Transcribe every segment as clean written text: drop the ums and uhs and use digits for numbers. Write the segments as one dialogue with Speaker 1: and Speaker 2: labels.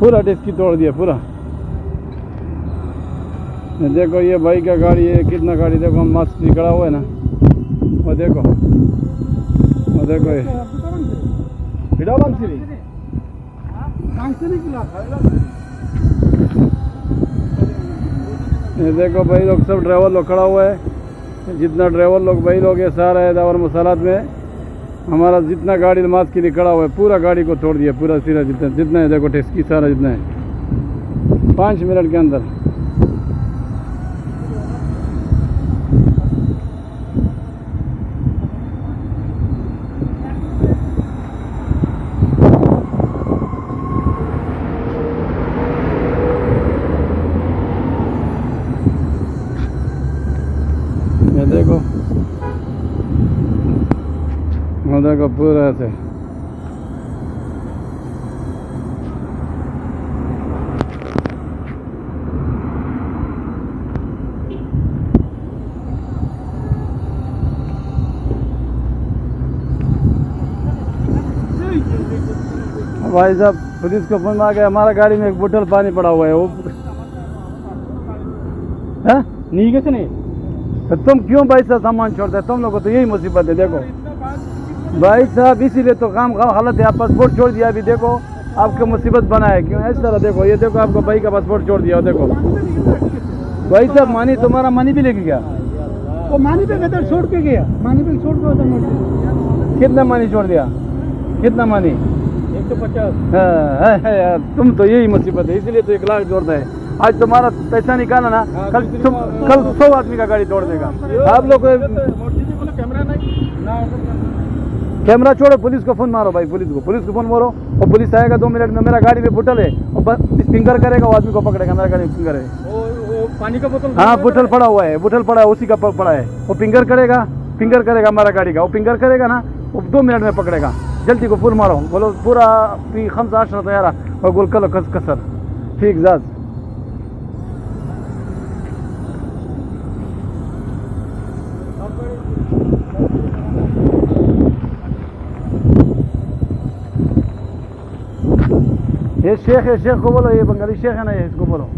Speaker 1: पूरा डिस्की तोड़ दिया पूरा। देखो ये भाई का गाड़ी है, कितना गाड़ी देखो मस्त निकला हुआ है ना, वो देखो ये भिड़ा बंसी ये देखो भाई लोग सब ड्राइवर लोग खड़ा हुआ है, जितना ड्राइवर लोग भाई लोग ये सारा है दावर मसालात में हमारा जितना गाड़ी नमाज के लिए खड़ा हुआ है पूरा गाड़ी को तोड़ दिया पूरा सिरा जितना है देखो टेस्की सारा जितना है 5 मिनट के अंदर। ये देखो पूरा ऐसे भाई साहब पुलिस को फोन आ गया, हमारा गाड़ी में एक बोतल पानी पड़ा हुआ है वो है नहीं कैसे नहीं तो तुम क्यों भाई साहब सामान छोड़ते हैं, तुम लोगों को तो यही मुसीबत है। देखो भाई साहब इसीलिए तो काम हालत है, आप पासपोर्ट छोड़ दिया, अभी देखो आपको मुसीबत बना है क्यों इस तरह। देखो ये देखो आपको भाई का पासपोर्ट छोड़ दिया, देखो भाई साहब मानी तुम्हारा मनी भी लेके गया,
Speaker 2: वो मानी पे गया छोड़ के गया, मानी पे छोड़ के
Speaker 1: कितना मनी छोड़ दिया, कितना मनी
Speaker 2: 150।
Speaker 1: यार तुम तो यही मुसीबत है, इसीलिए तो 1 लाख जोड़ता है। आज तुम्हारा पैसा निकाला ना कल 100 आदमी का गाड़ी तोड़ देगा। आप लोग कैमरा छोड़ो, पुलिस को फोन मारो भाई, पुलिस को फोन मारो और पुलिस आएगा 2 मिनट में। मेरा गाड़ी में बोतल है और बस स्पिंगर करेगा, वो आदमी को पकड़ेगा, मेरा गाड़ी में स्पिंगर है।
Speaker 2: वो पानी का बोतल,
Speaker 1: हाँ बोतल पड़ा हुआ है, बोतल पड़ा है उसी का पड़ा है, वो फिंगर करेगा हमारा गाड़ी का, वो फिंगर करेगा ना वो 2 मिनट में पकड़ेगा। जल्दी को फोन मारो, बोलो पूरा 15 तैयार और गोल कलो कसर ठीक जाज। ये शेख है, शेख को बोलो, ये बंगाली शेख है ना, ये इसको बोलो।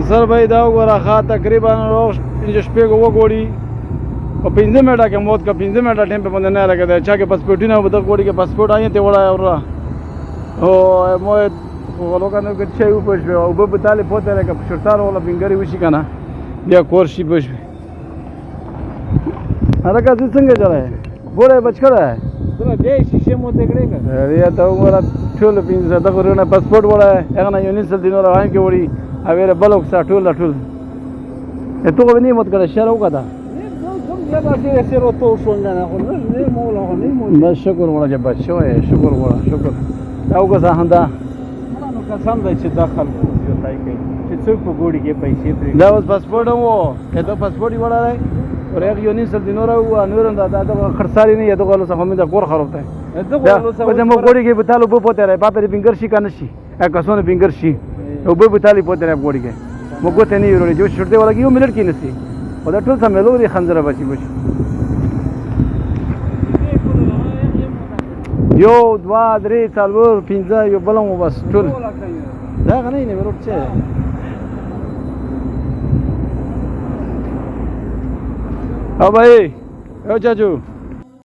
Speaker 1: सर भाई दाव गोरा खा तकरीबन शपेगो वो गोड़ी और 5 मिनट के मौत का 5 मिनट टाइम पे बंदे नहीं लगे थे अच्छा के पासपोर्ट ही ना बता गोड़ी के पासपोर्ट आए थे बड़ा और ओ मोए वो का ने अच्छे ऊपर पे ऊपर बताले पोते रे का शर्तार वाला बिंगरी उसी का ना या कोर्सी बस अरे का संग चला है बोले बचकर है
Speaker 2: सुना दे शीशे मो देखड़ेगा
Speaker 1: अरे या तो मोरा ठोल 5 तक रे पासपोर्ट वाला है एना यूनिवर्सल दिन वाला आए के बड़ी अवेरे बलोक सा ठुल ये तो कभी नहीं मत करे शहर होगा था बस शुक्र बड़ा जब बच्चों है शुक्र बड़ा शुक्र ताऊ का साहंदा दावत पासपोर्ट है वो ये तो पासपोर्ट ही बड़ा है और एक यूनिवर्सल दिन हो रहा हुआ नूरन दादा तो खरसारी नहीं है तो कलो सफा में तो कोर खरोता है तो मैं गोड़ी के बतालो वो पोते रहे पापे बिंगर शी का नशी एक कसों ने बिंगर शी वो बताली पोते रहे गोड़ी के मुझको तेनी यूरोली जो छुट्टे वाला की वो मिनट की नसी और टूल सा मेलो ये खंजरा बची बची यो 2 3 4 5 यो बलम बस टूल दा नहीं ने मेरे से હા ભાઈ એ ચાચુ